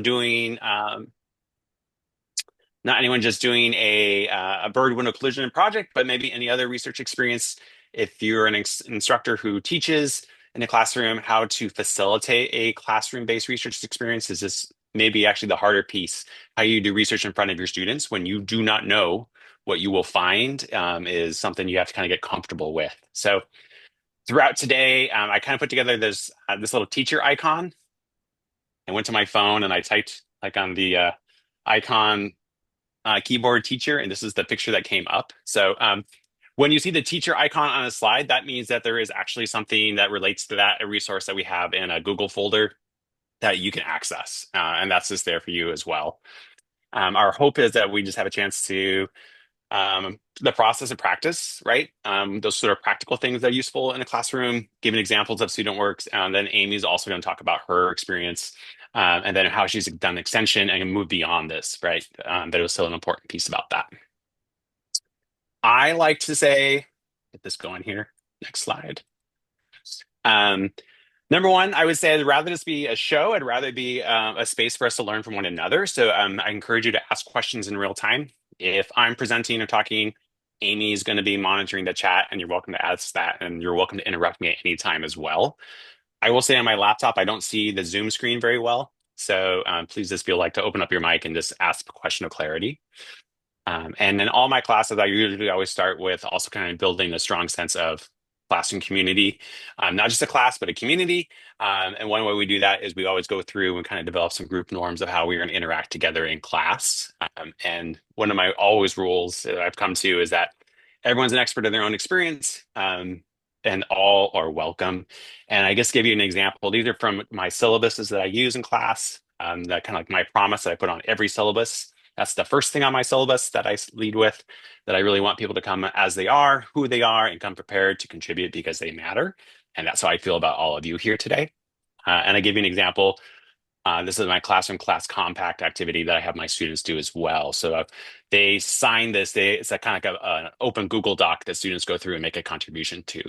doing not anyone just doing a bird window collision project, but maybe any other research experience. If you're an instructor who teaches in a classroom, how to facilitate a classroom-based research experience is this maybe actually the harder piece. How you do research in front of your students when you do not know what you will find is something you have to kind of get comfortable with. So throughout today, I kind of put together this little teacher icon. I went to my phone and I typed like on the icon keyboard teacher, and this is the picture that came up. So when you see the teacher icon on a slide, that means that there is actually something that relates to that, a resource that we have in a Google folder that you can access. And that's just there for you as well. Our hope is that we just have a chance to the process of practice, right? Those sort of practical things that are useful in a classroom, giving examples of student works. And then Amy's also going to talk about her experience and then how she's done extension and moved beyond this, right? That was still an important piece about that. I like to say, get this going here. Next slide. Number one, I would say I'd rather this be a show. I'd rather be a space for us to learn from one another. So I encourage you to ask questions in real time. If I'm presenting or talking, Amy's going to be monitoring the chat, and you're welcome to ask that, and you're welcome to interrupt me at any time as well. I will say on my laptop, I don't see the Zoom screen very well. So please just feel like to open up your mic and just ask a question of clarity. And in all my classes, I usually always start with also kind of building a strong sense of classroom community, not just a class, but a community. And one way we do that is we always go through and kind of develop some group norms of how we're going to interact together in class. And one of my always rules that I've come to is that everyone's an expert in their own experience. And all are welcome. And I guess give you an example. These are from my syllabuses that I use in class. That kind of like my promise that I put on every syllabus. That's the first thing on my syllabus that I lead with, that I really want people to come as they are, who they are, and come prepared to contribute because they matter. And that's how I feel about all of you here today. And I give you an example. This is my classroom class compact activity that I have my students do as well. So they sign this. It's a kind of like an open Google Doc that students go through and make a contribution to.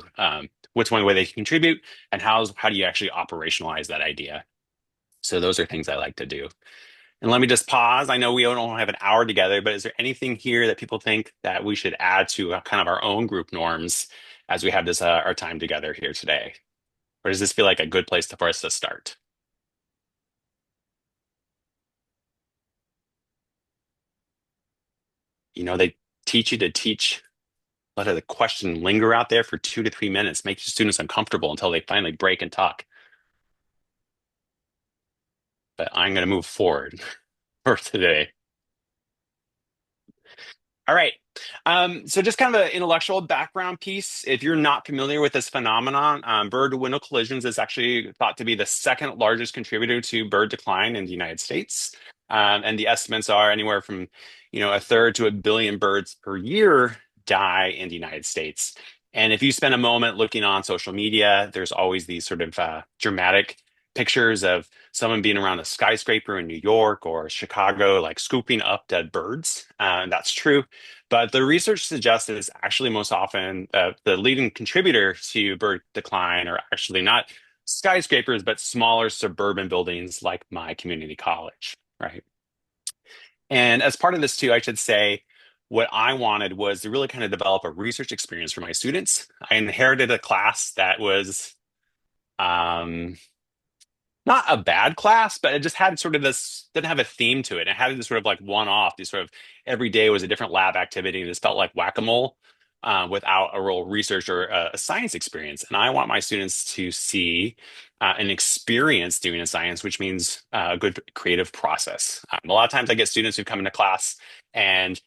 What's one way they can contribute, and how do you actually operationalize that idea? So those are things I like to do. And let me just pause. I know we don't have an hour together, but is there anything here that people think that we should add to kind of our own group norms as we have this our time together here today? Or does this feel like a good place for us to start? They teach you to teach, let the question linger out there for 2 to 3 minutes, make your students uncomfortable until they finally break and talk. But I'm going to move forward for today. All right. So just kind of an intellectual background piece. If you're not familiar with this phenomenon, bird window collisions is actually thought to be the second largest contributor to bird decline in the United States. And the estimates are anywhere from, a third to a billion birds per year die in the United States. And if you spend a moment looking on social media, there's always these sort of dramatic pictures of someone being around a skyscraper in New York or Chicago, like scooping up dead birds. That's true. But the research suggests that it's actually most often the leading contributor to bird decline are actually not skyscrapers, but smaller suburban buildings like my community college, right? And as part of this too, I should say, what I wanted was to really kind of develop a research experience for my students. I inherited a class that was um, not a bad class, but it just had sort of this, didn't have a theme to it. It had this sort of like one-off, these sort of every day was a different lab activity. And it just felt like whack-a-mole without a real research or a science experience. And I want my students to see an experience doing a science, which means a good creative process. A lot of times I get students who come into class and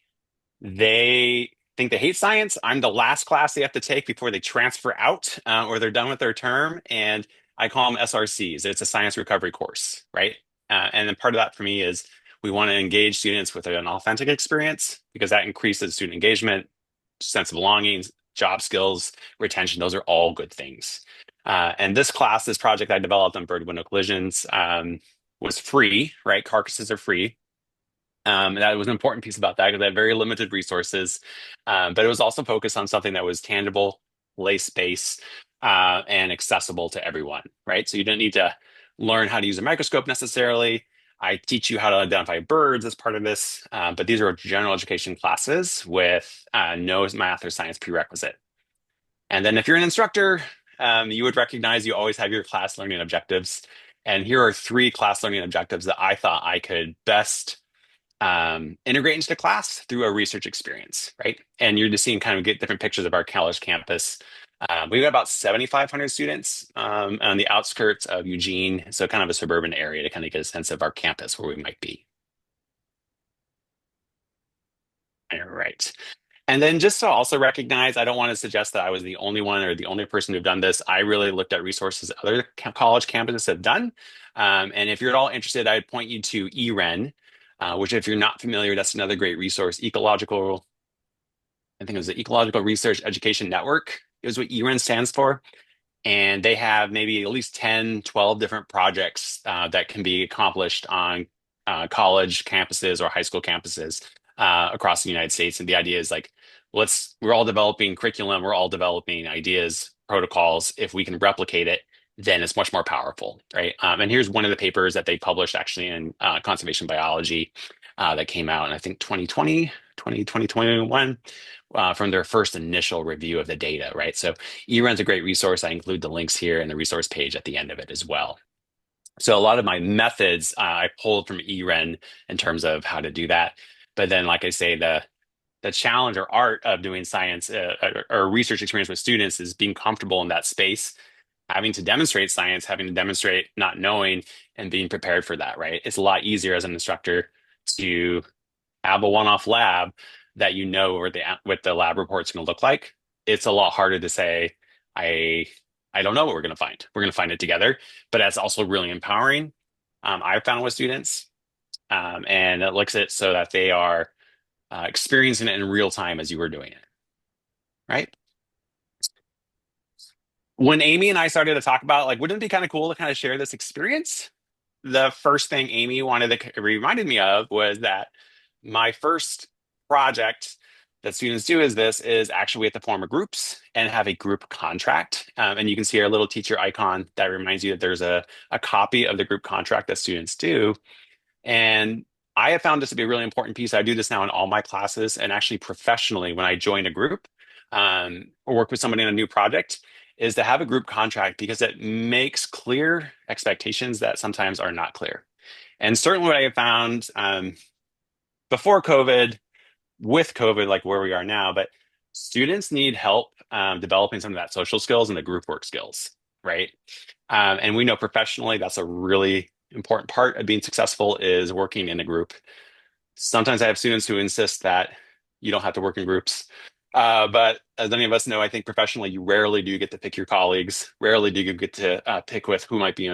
they think they hate science. I'm the last class they have to take before they transfer out or they're done with their term. And I call them SRCs. It's a science recovery course, right? And then part of that for me is we want to engage students with an authentic experience because that increases student engagement, sense of belonging, job skills, retention. Those are all good things. And this class, this project I developed on bird window collisions was free, right? Carcasses are free. That was an important piece about that because I had very limited resources. But it was also focused on something that was tangible, lay space, and accessible to everyone, right? So you didn't need to learn how to use a microscope necessarily. I teach you how to identify birds as part of this, but these are general education classes with no math or science prerequisite. And then if you're an instructor, you would recognize you always have your class learning objectives. And here are three class learning objectives that I thought I could best integrate into the class through a research experience, right? And you're just seeing kind of get different pictures of our college campus. We've got about 7,500 students on the outskirts of Eugene, so kind of a suburban area to kind of get a sense of our campus where we might be. All right. And then just to also recognize, I don't want to suggest that I was the only one or the only person who've done this. I really looked at resources other college campuses have done. And if you're at all interested, I'd point you to EREN, which if you're not familiar, that's another great resource. I think it was the Ecological Research Education Network is what EREN stands for. And they have maybe at least 10, 12 different projects that can be accomplished on college campuses or high school campuses across the United States. And the idea is like, we're all developing curriculum, we're all developing ideas, protocols. If we can replicate it, then it's much more powerful, right? And here's one of the papers that they published actually in conservation biology that came out in, I think, 2021 from their first initial review of the data, right? So EREN's a great resource. I include the links here in the resource page at the end of it as well. So a lot of my methods I pulled from EREN in terms of how to do that. But then, like I say, the challenge or art of doing science or research experience with students is being comfortable in that space, having to demonstrate science, having to demonstrate not knowing, and being prepared for that, right? It's a lot easier as an instructor to have a one-off lab that you know what the lab report's going to look like. It's a lot harder to say, I I don't know what we're going to find. We're going to find it together, but that's also really empowering. I've found with students, and it looks at so that they are experiencing it in real time as you were doing it, right? When Amy and I started to talk about like, wouldn't it be kind of cool to kind of share this experience? The first thing Amy wanted to reminded me of was that my first project that students do is actually we have to form a groups and have a group contract. And you can see our little teacher icon that reminds you that there's a copy of the group contract that students do. And I have found this to be a really important piece. I do this now in all my classes and actually professionally when I join a group or work with somebody on a new project is to have a group contract because it makes clear expectations that sometimes are not clear. And certainly what I have found before COVID, with COVID, like where we are now, but students need help developing some of that social skills and the group work skills, right? And we know professionally that's a really important part of being successful is working in a group. Sometimes I have students who insist that you don't have to work in groups. But as many of us know, I think professionally, you rarely do get to pick your colleagues. Rarely do you get to pick with who might be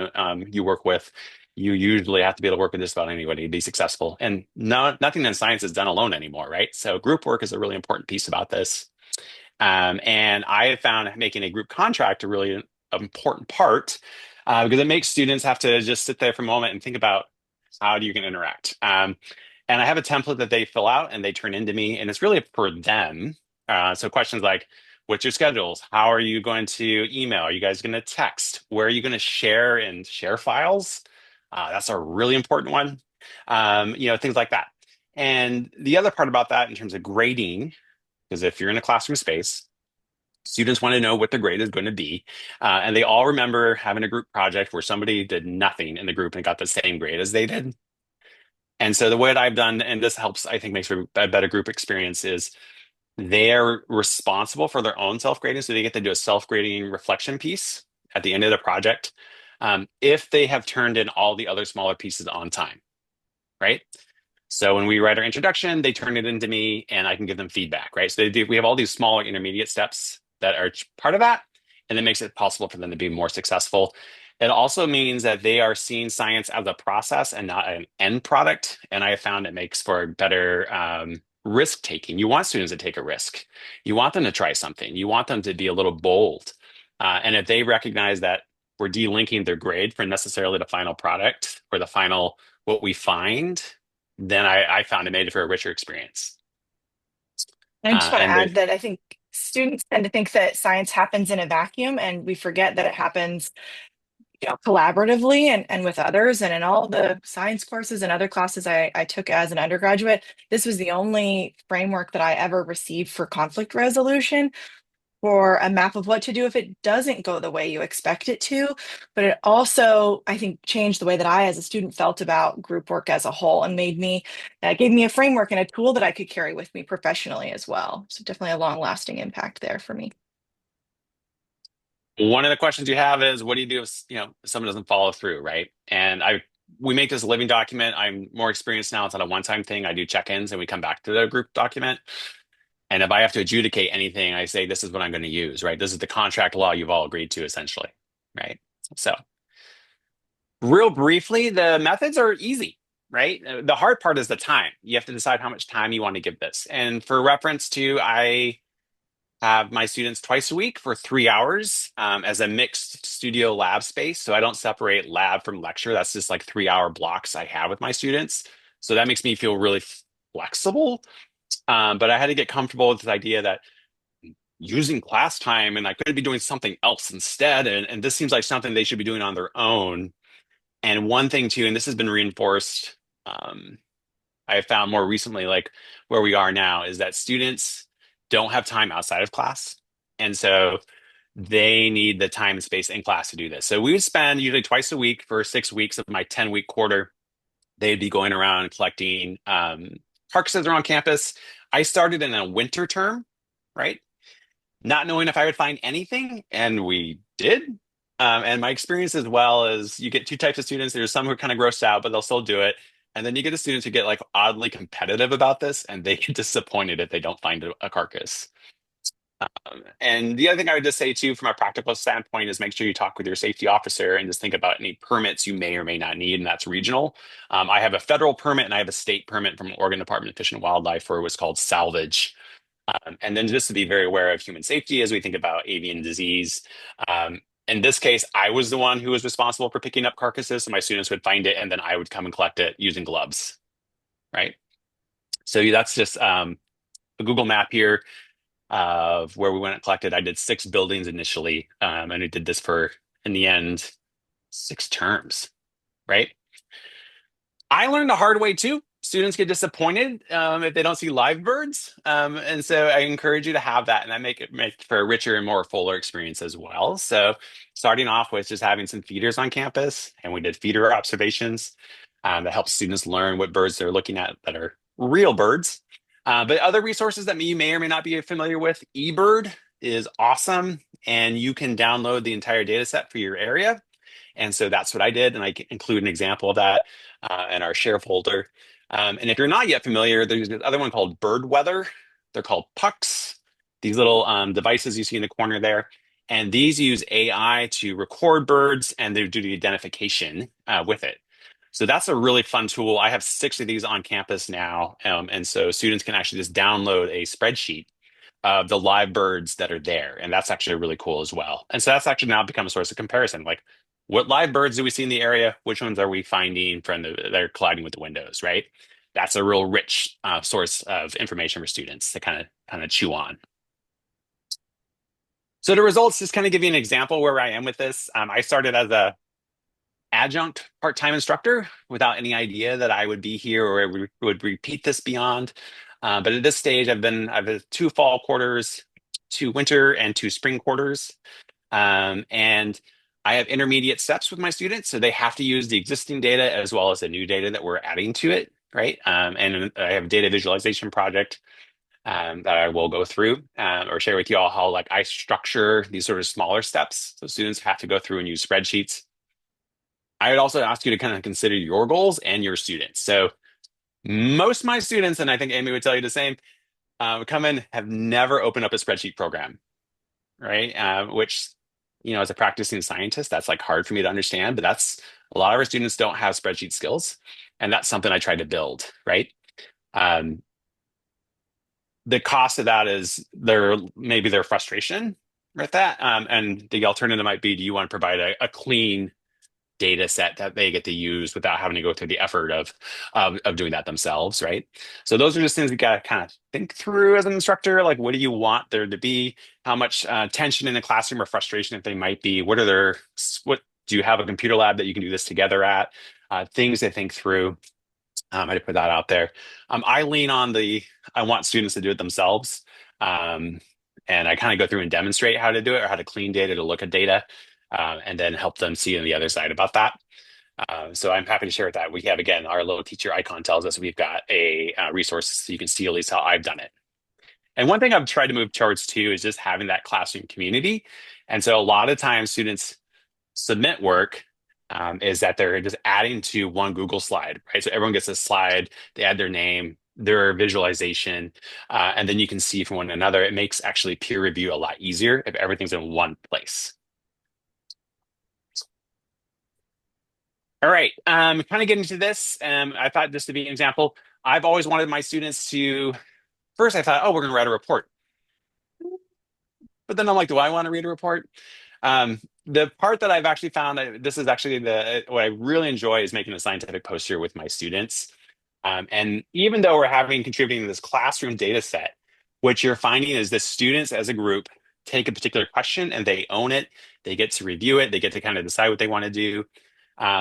you work with. You usually have to be able to work with just about anybody to be successful. And nothing in science is done alone anymore, right? So group work is a really important piece about this. And I have found making a group contract a really important part because it makes students have to just sit there for a moment and think about how you can interact. And I have a template that they fill out and they turn into me, and it's really for them. So questions like, what's your schedules? How are you going to email? Are you guys going to text? Where are you going to share and share files? That's a really important one. Things like that. And the other part about that in terms of grading, because if you're in a classroom space, students want to know what the grade is going to be. And they all remember having a group project where somebody did nothing in the group and got the same grade as they did. And so the way that I've done, and this helps, I think makes for a better group experience, is they're responsible for their own self-grading. So they get to do a self-grading reflection piece at the end of the project if they have turned in all the other smaller pieces on time, right? So when we write our introduction, they turn it into me and I can give them feedback, right? So we have all these smaller intermediate steps that are part of that, and it makes it possible for them to be more successful. It also means that they are seeing science as a process and not an end product. And I have found it makes for better risk taking. You want students to take a risk. You want them to try something. You want them to be a little bold. And if they recognize that we're delinking their grade from necessarily the final product or the final what we find, then I found it made it for a richer experience. I just want to And add that I think students tend to think that science happens in a vacuum, and we forget that it happens collaboratively and with others. And in all the science courses and other classes I took as an undergraduate, this was the only framework that I ever received for conflict resolution, for a map of what to do if it doesn't go the way you expect it to. But it also, I think, changed the way that I, as a student, felt about group work as a whole and gave me a framework and a tool that I could carry with me professionally as well. So definitely a long-lasting impact there for me. One of the questions you have is, what do you do if, someone doesn't follow through, right? And we make this a living document. I'm more experienced now. It's not a one-time thing. I do check-ins and we come back to the group document. And if I have to adjudicate anything, I say, this is what I'm going to use, right? This is the contract law you've all agreed to, essentially, right? So, real briefly, the methods are easy, right? The hard part is the time. You have to decide how much time you want to give this. And for reference to, I have my students twice a week for 3 hours as a mixed studio lab space. So I don't separate lab from lecture. That's just like 3 hour blocks I have with my students. So that makes me feel really flexible. But I had to get comfortable with this idea that using class time and I could be doing something else instead. And this seems like something they should be doing on their own. And one thing too, and this has been reinforced, um, I have found more recently, like where we are now, is that students don't have time outside of class. And so they need the time and space in class to do this. So we would spend usually twice a week for 6 weeks of my 10-week quarter. They'd be going around collecting carcasses around campus. I started in a winter term, right? Not knowing if I would find anything, and we did. And my experience as well is you get two types of students. There's some who are kind of grossed out, but they'll still do it. And then you get the students who get like oddly competitive about this, and they get disappointed if they don't find a carcass. And the other thing I would just say too, from a practical standpoint, is make sure you talk with your safety officer and just think about any permits you may or may not need, and that's regional. I have a federal permit and I have a state permit from Oregon Department of Fish and Wildlife for what's called salvage. And then just to be very aware of human safety as we think about avian disease. In this case, I was the one who was responsible for picking up carcasses, so my students would find it and then I would come and collect it using gloves, right? So that's just a Google map here of where we went and collected. I did 6 buildings initially, and we did this for, in the end, 6 terms, right? I learned the hard way too. Students get disappointed if they don't see live birds, and so I encourage you to have that, and that make for a richer and more fuller experience as well. So, starting off with just having some feeders on campus, and we did feeder observations that helps students learn what birds they're looking at that are real birds. But other resources that you may or may not be familiar with, eBird is awesome, and you can download the entire data set for your area. And so that's what I did, and I include an example of that in our share folder. And if you're not yet familiar, there's this other one called Bird Weather. They're called pucks, these little devices you see in the corner there. And these use AI to record birds and they do the identification with it. So that's a really fun tool. I have 6 of these on campus now. And so students can actually just download a spreadsheet of the live birds that are there. And that's actually really cool as well. And so that's actually now become a source of comparison. Like, what live birds do we see in the area? Which ones are we finding from that are colliding with the windows, right? That's a real rich source of information for students to kind of chew on. So the results just kind of give you an example where I am with this. I started as a adjunct part-time instructor without any idea that I would be here or would repeat this beyond. But at this stage, I've 2 fall quarters, 2 winter and 2 spring quarters. And I have intermediate steps with my students, so they have to use the existing data as well as the new data that we're adding to it, right? And I have a data visualization project that I will go through or share with you all how like I structure these sort of smaller steps. So students have to go through and use spreadsheets. I would also ask you to kind of consider your goals and your students. So most of my students, and I think Amy would tell you the same, come in, have never opened up a spreadsheet program, right? Which, as a practicing scientist, that's like hard for me to understand, but that's a lot of our students don't have spreadsheet skills. And that's something I try to build, right? The cost of that is maybe their frustration with that. And the alternative might be, do you want to provide a clean data set that they get to use without having to go through the effort of doing that themselves, right? So those are just things we got to kind of think through as an instructor. Like, what do you want there to be? How much tension in the classroom or frustration if they might be? What Do you have a computer lab that you can do this together at? Things to think through. I put that out there. I lean on I want students to do it themselves. Um, and I kind of go through and demonstrate how to do it or how to clean data to look at data, and then help them see on the other side about that. So I'm happy to share with that. We have, again, our little teacher icon tells us we've got a resource so you can see at least how I've done it. And one thing I've tried to move towards too is just having that classroom community. And so a lot of times students submit work, is that they're just adding to one Google slide, right? So everyone gets a slide, they add their name, their visualization, and then you can see from one another. It makes actually peer review a lot easier if everything's in one place. All right, kind of getting to this. I thought just to be an example, I've always wanted my students to, first I thought, oh, we're going to write a report. But then I'm like, do I want to read a report? The part that I've actually found, this is actually what I really enjoy is making a scientific poster with my students. And even though we're having contributing to this classroom data set, what you're finding is the students as a group take a particular question and they own it. They get to review it. They get to kind of decide what they want to do.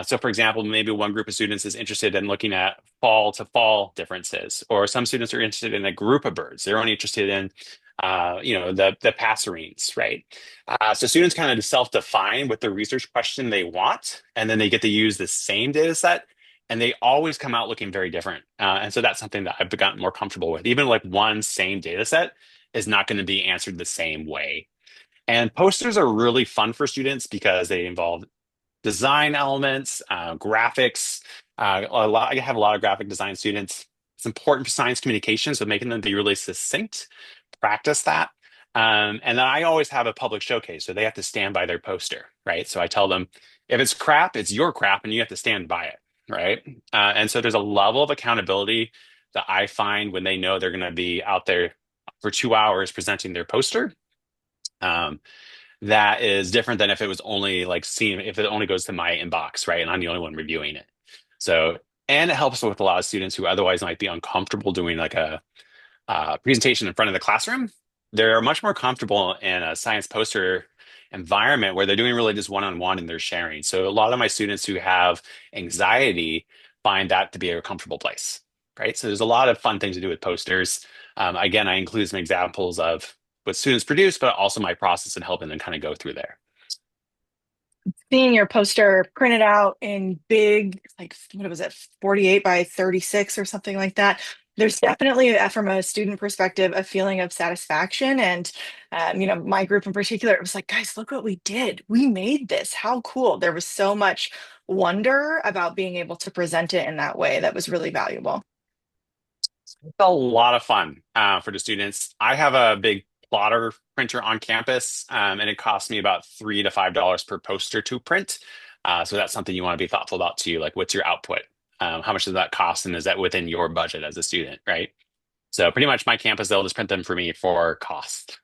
So, for example, maybe one group of students is interested in looking at fall to fall differences, or some students are interested in a group of birds. They're only interested in, the passerines, right? So students kind of self-define what the research question they want, and then they get to use the same data set, and they always come out looking very different. And so that's something that I've gotten more comfortable with. Even like one same data set is not going to be answered the same way. And posters are really fun for students because they involve design elements, graphics. I have a lot of graphic design students. It's important for science communication, so making them be really succinct, practice that. And then I always have a public showcase, so they have to stand by their poster, right? So I tell them, if it's crap, it's your crap, and you have to stand by it, right? And so there's a level of accountability that I find when they know they're going to be out there for 2 hours presenting their poster. Um, that is different than if it was only like seen if it only goes to my inbox, right? And I'm the only one reviewing it. So, and it helps with a lot of students who otherwise might be uncomfortable doing like a presentation in front of the classroom. They're much more comfortable in a science poster environment where they're doing really just one-on-one and they're sharing. So a lot of my students who have anxiety find that to be a comfortable place, right? So there's a lot of fun things to do with posters. Again, I include some examples of what students produce, but also my process and helping them kind of go through there. Seeing your poster printed out in big, like what was it, 48 by 36 or something like that. There's definitely, from a student perspective, a feeling of satisfaction. And, my group in particular, it was like, guys, look what we did. We made this. How cool. There was so much wonder about being able to present it in that way that was really valuable. It's a lot of fun for the students. I have a big plotter printer on campus, and it costs me about $3 to $5 per poster to print. So that's something you want to be thoughtful about too. Like, what's your output? How much does that cost, and is that within your budget as a student, right? So pretty much my campus, they'll just print them for me for cost.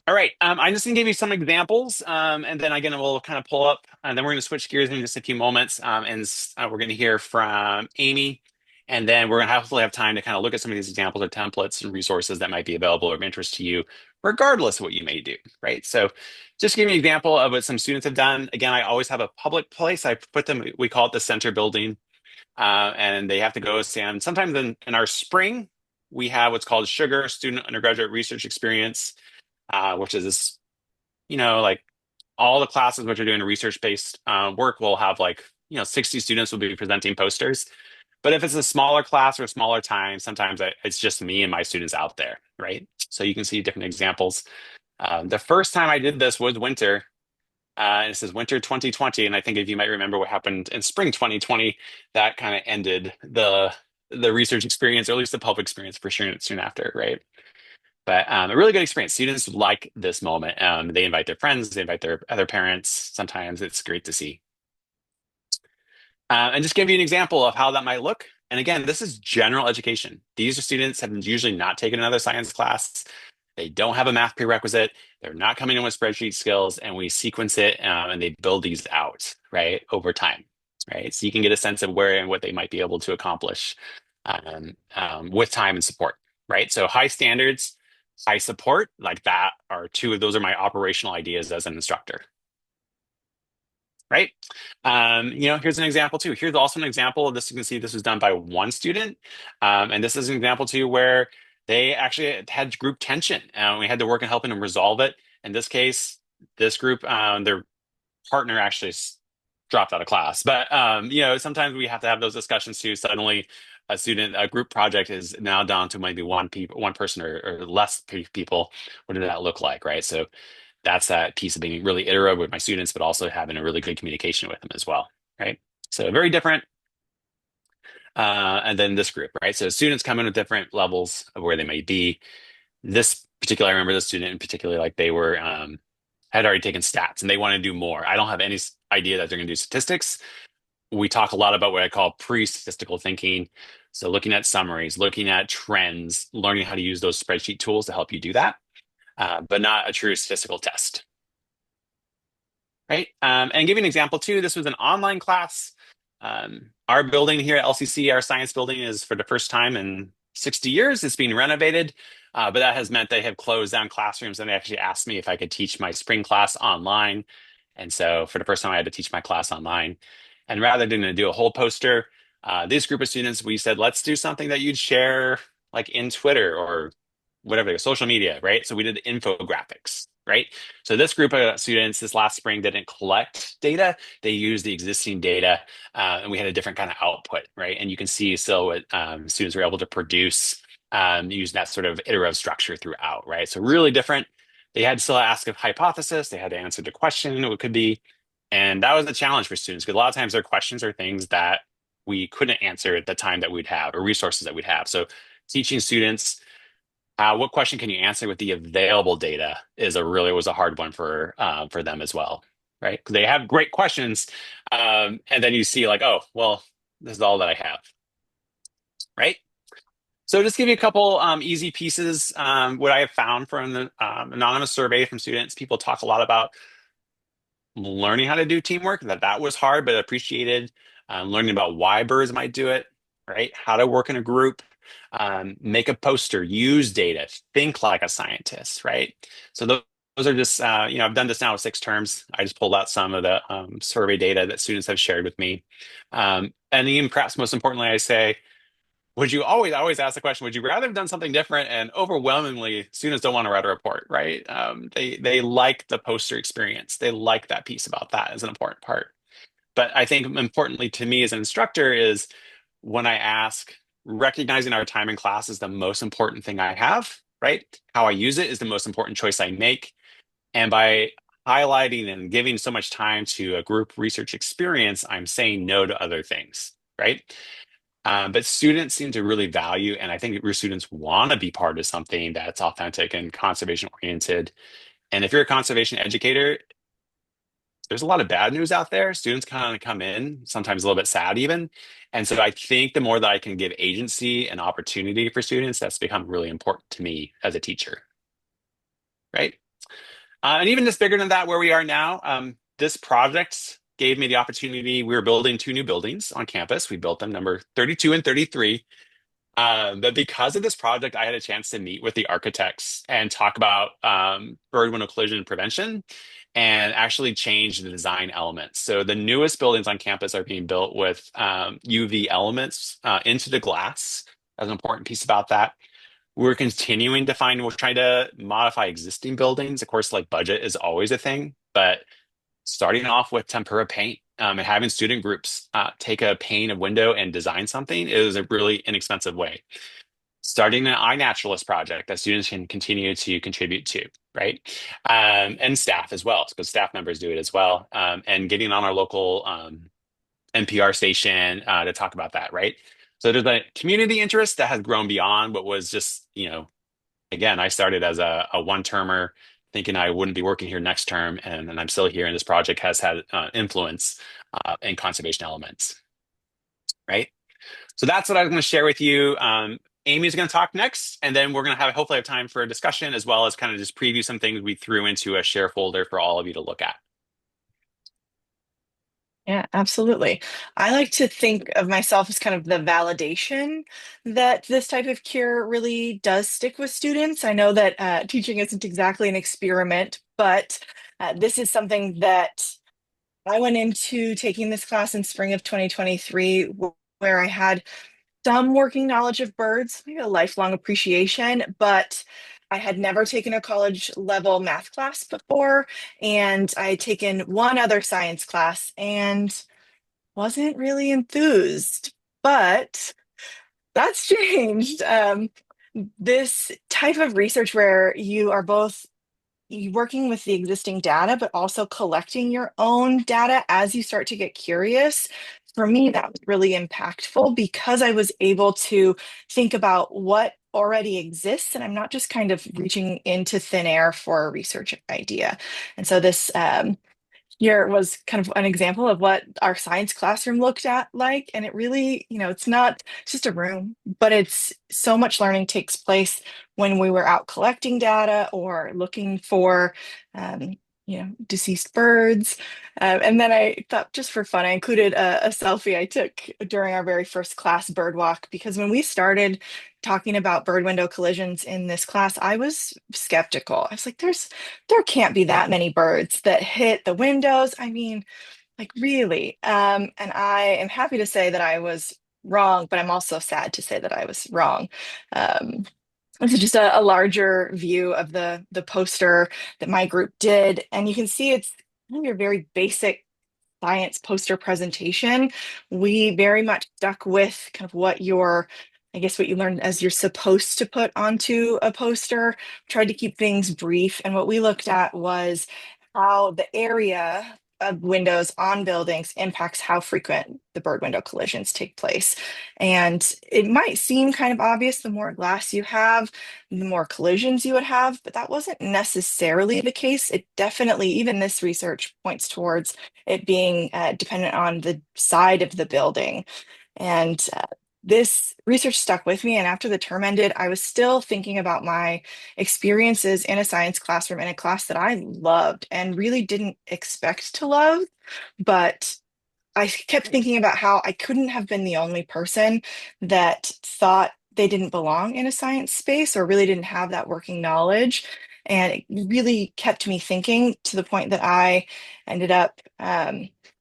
All right, I'm just going to give you some examples, and then again, we'll kind of pull up, and then we're going to switch gears in just a few moments, and we're going to hear from Amy, and then we're going to hopefully have time to kind of look at some of these examples or templates and resources that might be available or of interest to you, regardless of what you may do, right? So just to give you an example of what some students have done. Again, I always have a public place. I put them, we call it the center building, and they have to go stand. Sometimes in our spring, we have what's called Sugar Student Undergraduate Research Experience, which is this, like all the classes which are doing research-based work will have 60 students will be presenting posters. But if it's a smaller class or a smaller time, sometimes it's just me and my students out there, right? So you can see different examples. The first time I did this was winter. And it says winter 2020. And I think if you might remember what happened in spring 2020, that kind of ended the research experience, or at least the public experience for sure soon after, right? But a really good experience. Students like this moment. They invite their friends, they invite their other parents. Sometimes it's great to see. And just give you an example of how that might look. And again, this is general education. These are students have usually not taken another science class. They don't have a math prerequisite. They're not coming in with spreadsheet skills, and we sequence it and they build these out, right, over time, right? So you can get a sense of where and what they might be able to accomplish with time and support, right? So high standards, high support, like that are two of those are my operational ideas as an instructor. right? Here's an example too. Here's also an example of this. You can see this was done by one student. And this is an example too where they actually had group tension and we had to work on helping them resolve it. In this case, this group, their partner actually dropped out of class. But sometimes we have to have those discussions too. Suddenly, a group project is now down to maybe one person or less people. What did that look like, right? So that's that piece of being really iterative with my students, but also having a really good communication with them as well, right? So very different. And then this group, right? So students come in with different levels of where they may be. This particular, I remember the student in particular, like they were had already taken stats and they want to do more. I don't have any idea that they're going to do statistics. We talk a lot about what I call pre-statistical thinking. So looking at summaries, looking at trends, learning how to use those spreadsheet tools to help you do that, but not a true statistical test, right? And give you an example too, this was an online class. Our building here at LCC, our science building is for the first time in 60 years, it's being renovated. But that has meant they have closed down classrooms and they actually asked me if I could teach my spring class online. And so for the first time, I had to teach my class online. And rather than do a whole poster, this group of students, we said, let's do something that you'd share like in Twitter or whatever, social media, right? So we did infographics, right? So this group of students this last spring didn't collect data. They used the existing data and we had a different kind of output, right? And you can see so what students were able to produce using that sort of iterative structure throughout, right? So really different. They had to still ask a hypothesis. They had to answer the question, what it could be. And that was a challenge for students because a lot of times their questions are things that we couldn't answer at the time that we'd have or resources that we'd have. So teaching students what question can you answer with the available data is a really was a hard one for them as well, right? Because they have great questions, and then you see like, oh, well, this is all that I have, right? So just give you a couple easy pieces. What I have found from the anonymous survey from students, people talk a lot about learning how to do teamwork, that was hard but appreciated. Learning about why birds might do it, right? How to work in a group, make a poster, use data, think like a scientist, right? So those are just, I've done this now with 6 terms. I just pulled out some of the survey data that students have shared with me. And even perhaps most importantly, I say, would you always ask the question, would you rather have done something different? And overwhelmingly, students don't want to write a report, right? They like the poster experience. They like that piece about that as an important part. But I think importantly to me as an instructor is when I ask, recognizing our time in class is the most important thing I have, right? How I use it is the most important choice I make. And by highlighting and giving so much time to a group research experience, I'm saying no to other things, right? But students seem to really value, and I think your students want to be part of something that's authentic and conservation oriented. And if you're a conservation educator, there's a lot of bad news out there. Students kind of come in, sometimes a little bit sad even. And so I think the more that I can give agency and opportunity for students, that's become really important to me as a teacher, right? And even just bigger than that, where we are now, this project gave me the opportunity. We were building 2 new buildings on campus. We built them number 32 and 33. But because of this project, I had a chance to meet with the architects and talk about bird window collision prevention and actually change the design elements. So the newest buildings on campus are being built with UV elements into the glass. That's an important piece about that. We're continuing to find, we're trying to modify existing buildings. Of course, like budget is always a thing, but starting off with tempera paint and having student groups take a pane of window and design something is a really inexpensive way. Starting an iNaturalist project that students can continue to contribute to, right? And staff as well, because staff members do it as well. And getting on our local NPR station to talk about that, right? So there's a community interest that has grown beyond what was just, again, I started as a one-termer thinking I wouldn't be working here next term, and I'm still here, and this project has had influence in conservation elements, right? So that's what I was going to share with you. Amy's going to talk next, and then we're going to have hopefully have time for a discussion as well as kind of just preview some things we threw into a share folder for all of you to look at. Yeah, absolutely. I like to think of myself as kind of the validation that this type of cure really does stick with students. I know that teaching isn't exactly an experiment, but this is something that I went into taking this class in spring of 2023, where I had some working knowledge of birds, maybe a lifelong appreciation, but I had never taken a college level math class before, and I had taken one other science class and wasn't really enthused. But that's changed. This type of research where you are both working with the existing data, but also collecting your own data as you start to get curious. For me, that was really impactful because I was able to think about what already exists, and I'm not just kind of reaching into thin air for a research idea. And so this here was kind of an example of what our science classroom looked at like. And it really, it's just a room, but it's so much learning takes place when we were out collecting data or looking for, um, deceased birds. And then I thought, just for fun, I included a selfie I took during our very first class bird walk, because when we started talking about bird window collisions in this class, I was skeptical. I was like, there can't be that many birds that hit the windows. I mean, like, really? And I am happy to say that I was wrong, but I'm also sad to say that I was wrong. Um, this is just a larger view of the poster that my group did, and you can see it's really a very basic science poster presentation. We very much stuck with kind of I guess what you learned as you're supposed to put onto a poster, tried to keep things brief. And what we looked at was how the area of windows on buildings impacts how frequent the bird window collisions take place. And it might seem kind of obvious, the more glass you have, the more collisions you would have, but that wasn't necessarily the case. It definitely, even this research points towards it being dependent on the side of the building. And this research stuck with me. And after the term ended, I was still thinking about my experiences in a science classroom in a class that I loved and really didn't expect to love. But I kept thinking about how I couldn't have been the only person that thought they didn't belong in a science space or really didn't have that working knowledge. And it really kept me thinking to the point that I ended up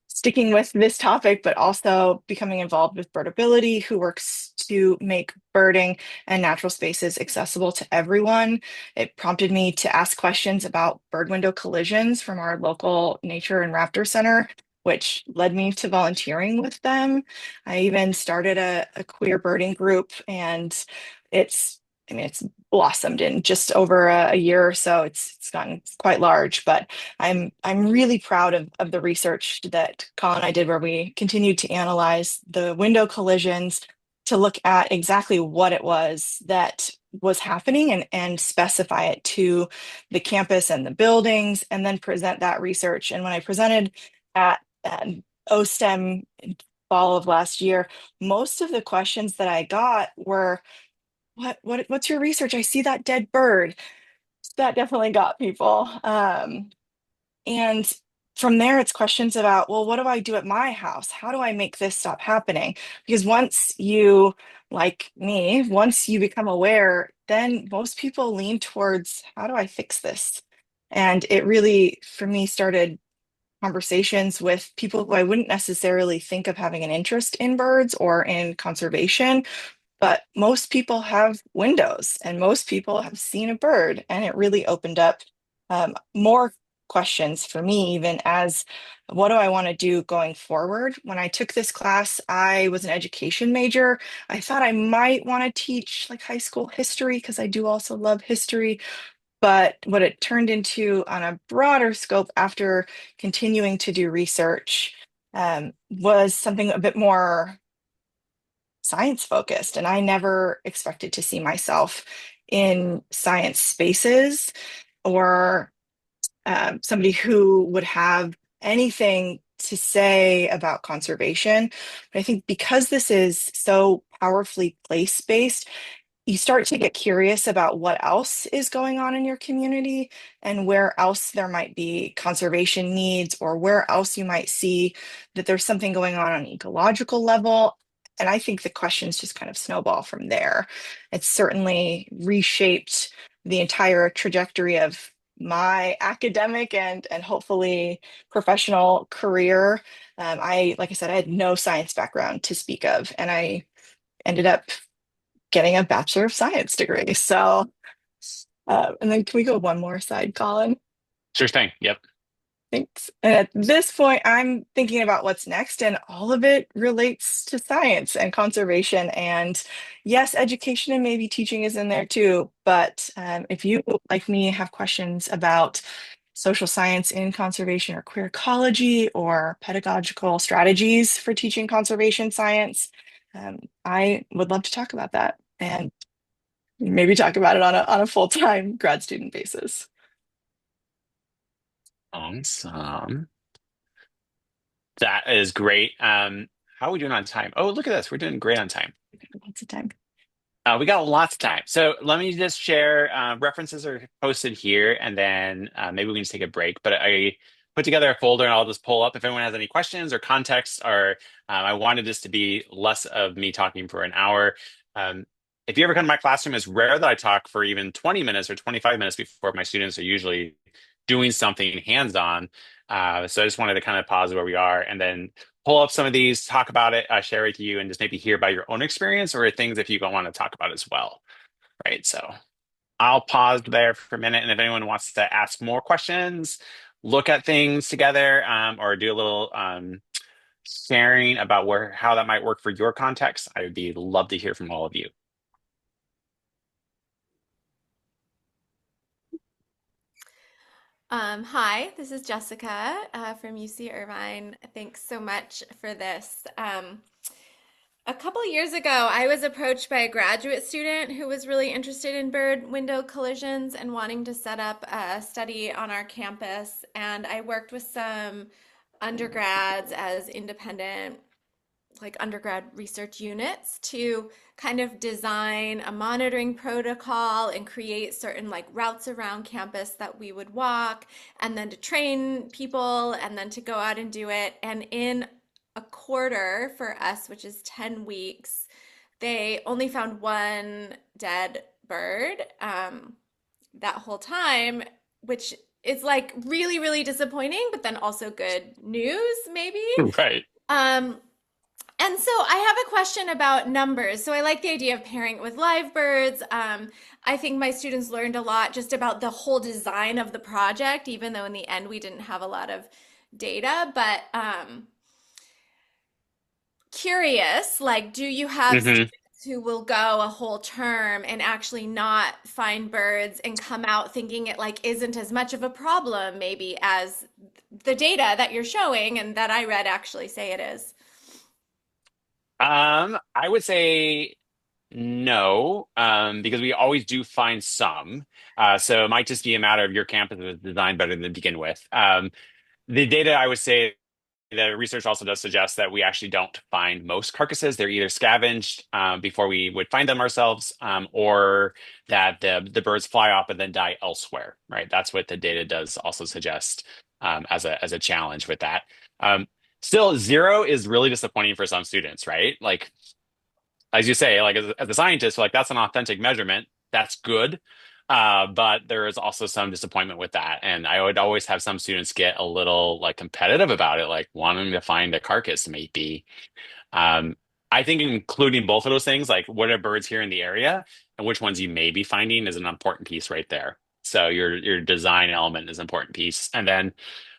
sticking with this topic, but also becoming involved with Birdability, who works to make birding and natural spaces accessible to everyone. It prompted me to ask questions about bird window collisions from our local nature and raptor center, which led me to volunteering with them. I even started a queer birding group, and it's, I mean, it's blossomed in just over a year or so. It's gotten quite large, but I'm really proud of the research that Colin and I did, where we continued to analyze the window collisions to look at exactly what it was that was happening and specify it to the campus and the buildings, and then present that research. And when I presented at OSTEM fall of last year, most of the questions that I got were, what's your research? I see that dead bird. That definitely got people. And from there, it's questions about, well, what do I do at my house? How do I make this stop happening? Because once you, like me, once you become aware, then most people lean towards, how do I fix this? And it really, for me, started conversations with people who I wouldn't necessarily think of having an interest in birds or in conservation, but most people have windows and most people have seen a bird. And it really opened up more questions for me, even as what do I want to do going forward? When I took this class, I was an education major. I thought I might want to teach like high school history because I do also love history. But what it turned into on a broader scope after continuing to do research was something a bit more science focused. And I never expected to see myself in science spaces or somebody who would have anything to say about conservation. But I think because this is so powerfully place-based, you start to get curious about what else is going on in your community and where else there might be conservation needs, or where else you might see that there's something going on an ecological level. And I think the questions just kind of snowball from there. It's certainly reshaped the entire trajectory of my academic and hopefully professional career. Like I said, I had no science background to speak of, and I ended up getting a Bachelor of Science degree. So, and then can we go one more side, Colin? Sure thing. Yep. Thanks. And at this point, I'm thinking about what's next, and all of it relates to science and conservation. And yes, education and maybe teaching is in there too. But if you, like me, have questions about social science in conservation or queer ecology or pedagogical strategies for teaching conservation science, I would love to talk about that and maybe talk about it on a full-time grad student basis. Awesome. That is great. How are we doing on time? Oh, look at this. We're doing great on time. Lots of time. We got lots of time. So let me just share references are posted here, and then maybe we can just take a break. But I put together a folder and I'll just pull up if anyone has any questions or context, or I wanted this to be less of me talking for an hour. Um, if you ever come to my classroom, it's rare that I talk for even 20 minutes or 25 minutes before my students are usually doing something hands-on. So I just wanted to kind of pause where we are and then pull up some of these, talk about it, share it to you, and just maybe hear about your own experience or things if you don't want to talk about as well. Right. So I'll pause there for a minute. And if anyone wants to ask more questions, look at things together, or do a little sharing about how that might work for your context, I would be love to hear from all of you. Hi, this is Jessica from UC Irvine. Thanks so much for this. A couple years ago, I was approached by a graduate student who was really interested in bird window collisions and wanting to set up a study on our campus. And I worked with some undergrads as independent like undergrad research units to kind of design a monitoring protocol and create certain like routes around campus that we would walk, and then to train people and then to go out and do it. And in a quarter for us, which is 10 weeks, they only found one dead bird that whole time, which is like really, really disappointing, but then also good news, maybe. Right. Um, and so I have a question about numbers. So I like the idea of pairing it with live birds. I think my students learned a lot just about the whole design of the project, even though in the end we didn't have a lot of data. But curious, like, do you have Hmm. students who will go a whole term and actually not find birds and come out thinking it like isn't as much of a problem maybe as the data that you're showing and that I read actually say it is? I would say no, because we always do find some. So it might just be a matter of your campus was designed better to begin with. The data, I would say, the research also does suggest that we actually don't find most carcasses. They're either scavenged before we would find them ourselves, or that the birds fly off and then die elsewhere. Right. That's what the data does also suggest as a challenge with that. Um, Still, zero is really disappointing for some students, right? Like as you say, like as a scientist, like that's an authentic measurement. That's good. But there is also some disappointment with that. And I would always have some students get a little like competitive about it, like wanting to find a carcass maybe. Um, I think including both of those things, like what are birds here in the area and which ones you may be finding is an important piece right there. So your design element is an important piece. And then,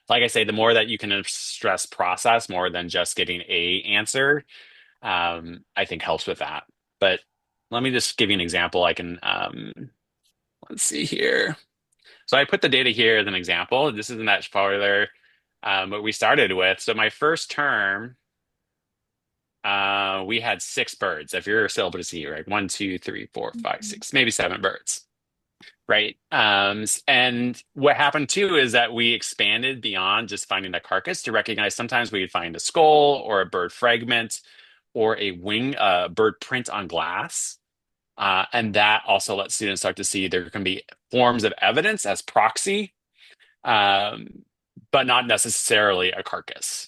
like I say, the more that you can stress process more than just getting a answer, I think helps with that. But let me just give you an example. I can let's see here. So I put the data here as an example. This isn't that farther what we started with. So my first term, we had six birds. If you're still able to see, right? One, two, three, four, five, six, maybe seven birds. Right. And what happened too is that we expanded beyond just finding the carcass to recognize sometimes we'd find a skull or a bird fragment or a wing, bird print on glass. And that also lets students start to see there can be forms of evidence as proxy, um, but not necessarily a carcass.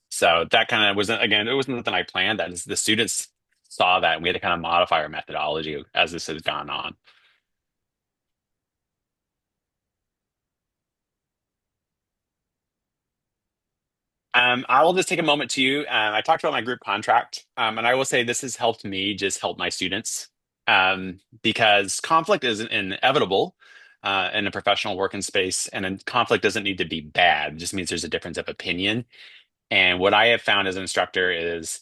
So that kind of wasn't, again, it wasn't something I planned. That is, the students saw that and we had to kind of modify our methodology as this has gone on. I will just take a moment to. I talked about my group contract, and I will say this has helped me just help my students because conflict is inevitable in a professional working space, and conflict doesn't need to be bad. It just means there's a difference of opinion. And what I have found as an instructor is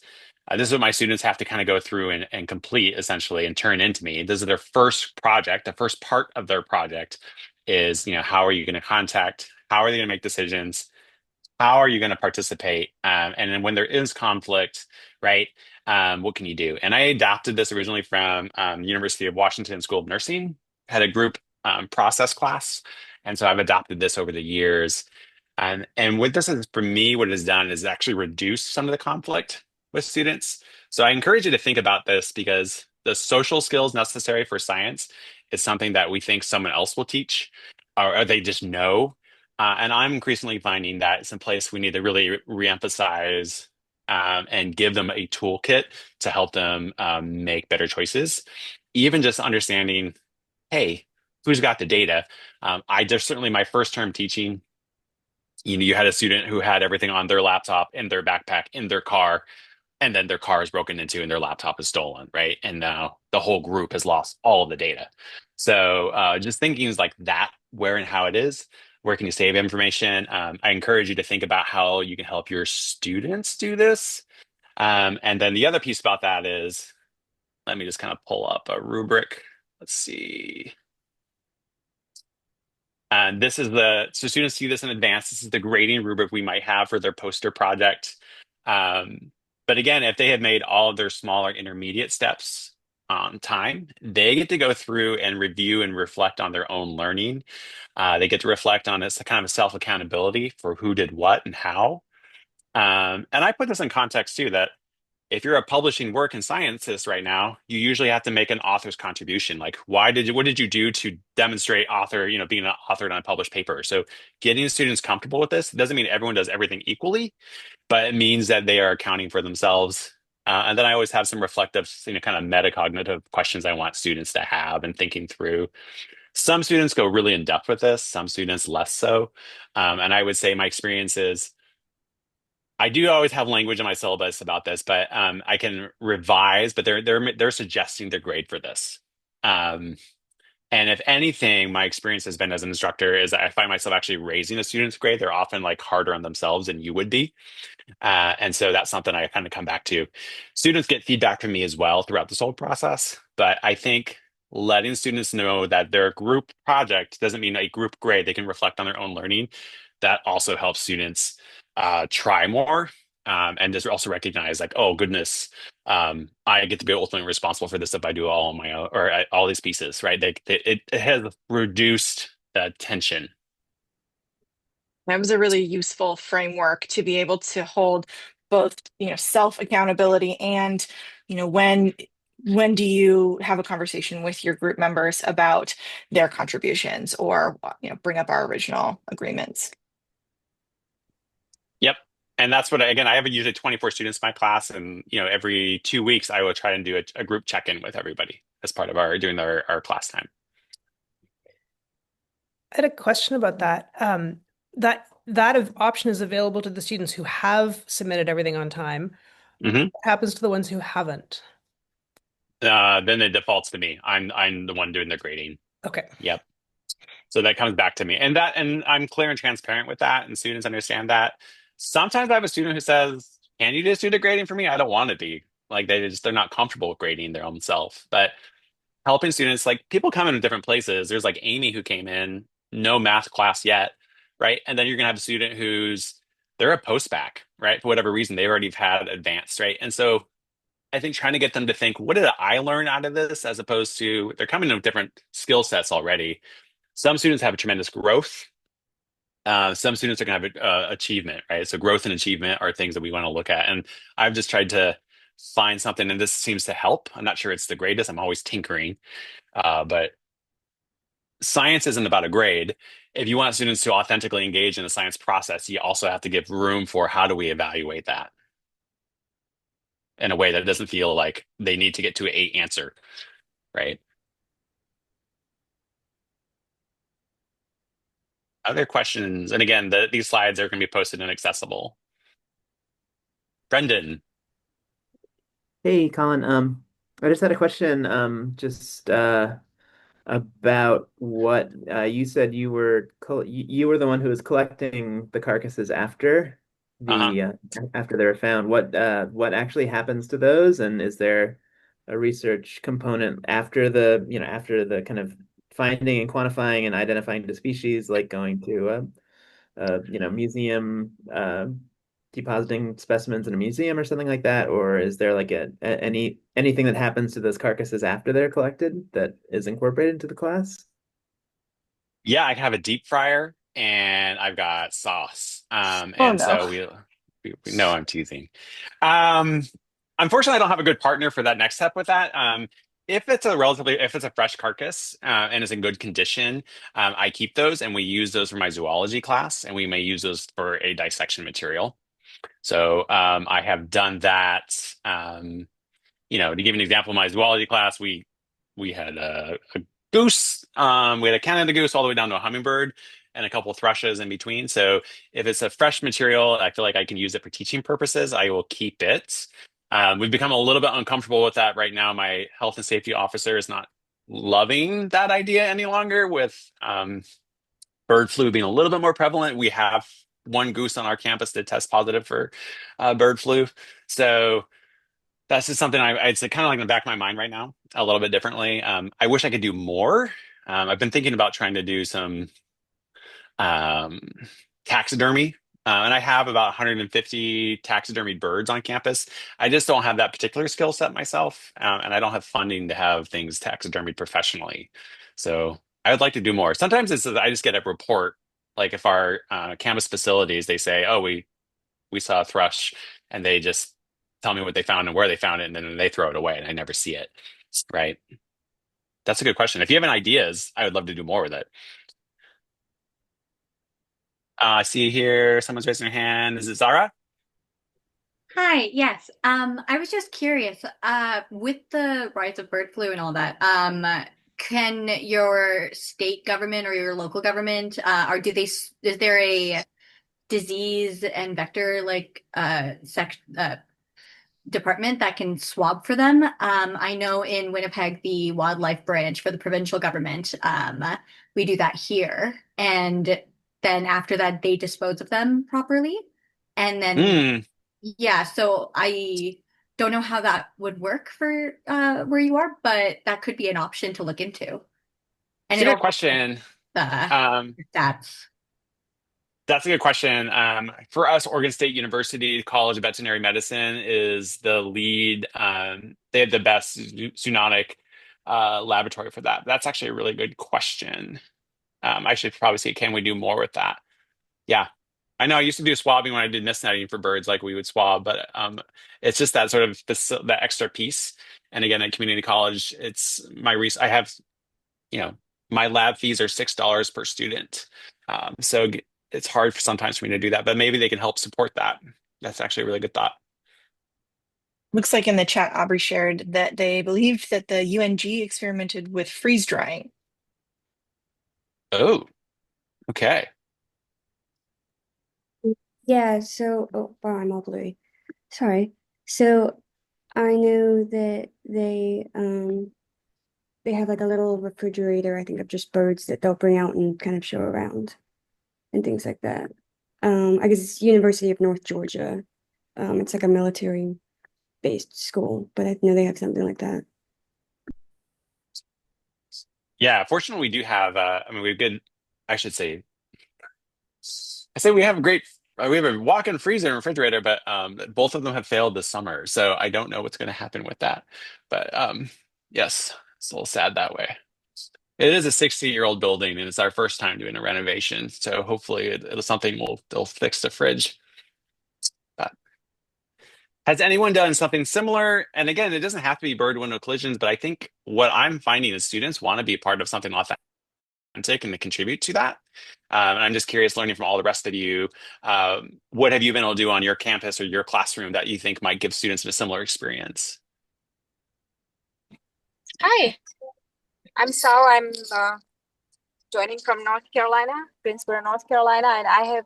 this is what my students have to kind of go through and complete essentially and turn into me. This is their first project. The first part of their project is, how are you going to contact? How are they going to make decisions? How are you going to participate? And then when there is conflict, right? What can you do? And I adapted this originally from University of Washington School of Nursing, had a group process class. And so I've adopted this over the years. And what this is for me, what it has done is actually reduce some of the conflict with students. So I encourage you to think about this because the social skills necessary for science is something that we think someone else will teach or they just know. And I'm increasingly finding that it's a place we need to really reemphasize and give them a toolkit to help them make better choices. Even just understanding, hey, who's got the data? I just certainly my first term teaching, you had a student who had everything on their laptop, in their backpack, in their car, and then their car is broken into and their laptop is stolen, right? And now the whole group has lost all of the data. So just thinking is like that, where and how it is, where can you save information? I encourage you to think about how you can help your students do this. And then the other piece about that is, let me just kind of pull up a rubric. Let's see. And this is so students see this in advance. This is the grading rubric we might have for their poster project. Um, but again, if they have made all of their smaller intermediate steps on time, they get to go through and review and reflect on their own learning. They get to reflect on this kind of self accountability for who did what and how. And I put this in context too that if you're a publishing work in sciences right now, you usually have to make an author's contribution. Like, what did you do to demonstrate being an author in a published paper? So getting students comfortable with this doesn't mean everyone does everything equally, but it means that they are accounting for themselves. And then I always have some reflective, kind of metacognitive questions I want students to have and thinking through. Some students go really in depth with this, some students less so. And I would say my experience is I do always have language in my syllabus about this, but I can revise. But they're suggesting their grade for this. Um, and if anything, my experience has been as an instructor is I find myself actually raising a student's grade. They're often like harder on themselves than you would be. And so that's something I kind of come back to. Students get feedback from me as well throughout this whole process. But I think letting students know that their group project doesn't mean a group grade, they can reflect on their own learning. That also helps students try more and just also recognize, like, oh, goodness, I get to be ultimately responsible for this if I do it all on my own or all these pieces, right? It has reduced the tension. That was a really useful framework to be able to hold both, self accountability and, when do you have a conversation with your group members about their contributions or, bring up our original agreements. Yep. And that's what, again, I have usually 24 students in my class, and every 2 weeks I will try and do a group check-in with everybody as part of our class time. I had a question about that. That option is available to the students who have submitted everything on time. Hmm. What happens to the ones who haven't? Then it defaults to me. I'm the one doing the grading. Okay. Yep. So that comes back to me, and I'm clear and transparent with that, and students understand that. Sometimes I have a student who says, "Can you just do the grading for me? I don't want to be." Like they're not comfortable with grading their own self. But helping students, like people come in different places. There's like Amy who came in, no math class yet, right? And then you're gonna have a student they're a post-bac, right? For whatever reason, they already had advanced, right? And so I think trying to get them to think, what did I learn out of this, as opposed to they're coming in with different skill sets already. Some students have a tremendous growth. Some students are going to have achievement, right? So growth and achievement are things that we want to look at. And I've just tried to find something, and this seems to help. I'm not sure it's the greatest. I'm always tinkering, but science isn't about a grade. If you want students to authentically engage in the science process, you also have to give room for how do we evaluate that in a way that doesn't feel like they need to get to a answer, right? Other questions, and again, these slides are going to be posted and accessible. Brendan. Hey, Colin. I just had a question, just about what you said you were the one who was collecting the carcasses after Uh-huh. after they were found. What actually happens to those, and is there a research component after after the kind of finding and quantifying and identifying the species, like going to museum, depositing specimens in a museum or something like that? Or is there like anything that happens to those carcasses after they're collected that is incorporated into the class? Yeah, I have a deep fryer and I've got sauce. Oh And no. so we know I'm teasing. Um, Unfortunately, I don't have a good partner for that next step with that. If it's a fresh carcass and is in good condition, I keep those and we use those for my zoology class, and we may use those for a dissection material. So I have done that. To give an example, in my zoology class, we had a goose, we had a Canada goose all the way down to a hummingbird, and a couple thrushes in between. So if it's a fresh material, I feel like I can use it for teaching purposes. I will keep it. We've become a little bit uncomfortable with that right now. My health and safety officer is not loving that idea any longer, with bird flu being a little bit more prevalent. We have one goose on our campus that test positive for bird flu. So that's just something it's kind of like in the back of my mind right now, a little bit differently. I wish I could do more. I've been thinking about trying to do some um, taxidermy, and I have about 150 taxidermied birds on campus. I just don't have that particular skill set myself, and I don't have funding to have things taxidermied professionally. So I would like to do more. Sometimes I just get a report, like if our campus facilities, they say, "Oh, we saw a thrush," and they just tell me what they found and where they found it, and then they throw it away, and I never see it. Right? That's a good question. If you have any ideas, I would love to do more with it. I see here someone's raising their hand. Is it Zara? Hi, yes. I was just curious, with the rise of bird flu and all that, can your state government or your local government, or is there a disease and vector department that can swab for them? I know in Winnipeg, the wildlife branch for the provincial government, we do that here. And then after that, they dispose of them properly. And then Hmm. yeah, so I don't know how that would work for where you are, but that could be an option to look into. And It's a it'll good question. the Um, stats. that's a good question. For us, Oregon State University College of Veterinary Medicine is the lead. They have the best zoonotic laboratory for that. That's actually a really good question. I should probably say, can we do more with that? Yeah. I know I used to do swabbing when I did nest netting for birds, like we would swab, but it's just that sort of that extra piece. And again, at community college, it's I have, you know, my lab fees are $6 per student. It's hard sometimes for me to do that, but maybe they can help support that. That's actually a really good thought. Looks like in the chat, Aubrey shared that they believed that the UNG experimented with freeze drying. Oh, okay. Yeah, so oh wow, I'm all blurry. Sorry. So I know that they have like a little refrigerator, I think, of just birds that they'll bring out and kind of show around and things like that. I guess it's University of North Georgia. It's like a military based school, but I know they have something like that. Yeah, fortunately, we do have, I mean, we've good, I should say, I say we have a great, we have a walk-in freezer and refrigerator, but both of them have failed this summer, so I don't know what's going to happen with that. But yes, it's a little sad that way. It is a 60-year-old building, and it's our first time doing a renovation, so hopefully it'll something they'll fix the fridge. But has anyone done something similar? And again, it doesn't have to be bird-window collisions, but I think what I'm finding is students want to be part of something authentic and to contribute to that. And I'm just curious, learning from all the rest of you, what have you been able to do on your campus or your classroom that you think might give students a similar experience? Hi, I'm Sal. I'm joining from North Carolina, Greensboro, North Carolina, and I have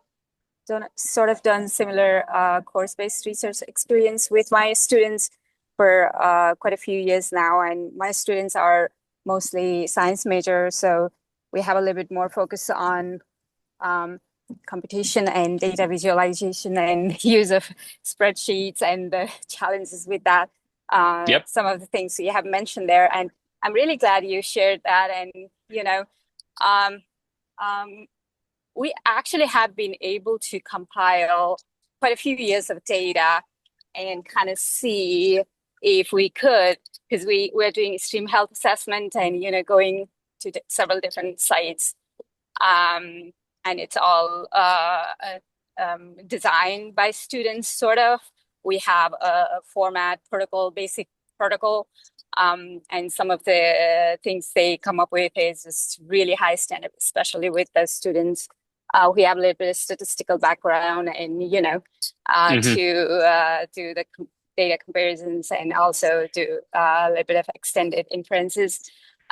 done similar course-based research experience with my students for quite a few years now, and my students are mostly science majors, so we have a little bit more focus on computation and data visualization and use of spreadsheets and the challenges with that. Yep. Some of the things you have mentioned there, and I'm really glad you shared that. And um, um, we actually have been able to compile quite a few years of data and kind of see if we could, because we're doing extreme health assessment and going to several different sites, and it's all designed by students, sort of. We have a format protocol, basic protocol, and some of the things they come up with is just really high standard, especially with the students who have a little bit of statistical background, and Mhm. to do the data comparisons and also do a little bit of extended inferences.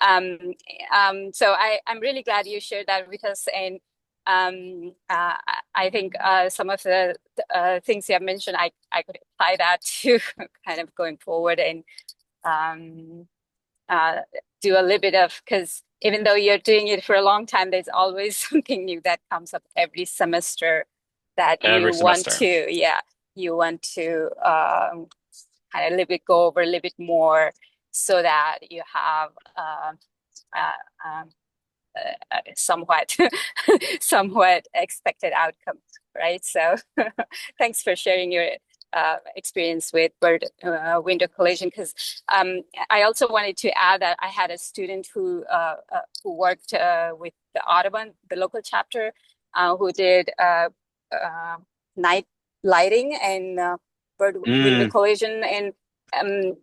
So I'm really glad you shared that with us. And I think some of the things you have mentioned, I could apply that to kind of going forward and do a little bit of, because even though you're doing it for a long time, there's always something new that comes up every semester that Every semester. you want to kind of a little bit go over a little bit more so that you have somewhat somewhat expected outcome, right? So thanks for sharing your experience with bird window collision, because I also wanted to add that I had a student who worked with the Audubon, the local chapter, who did night lighting and bird window collision, and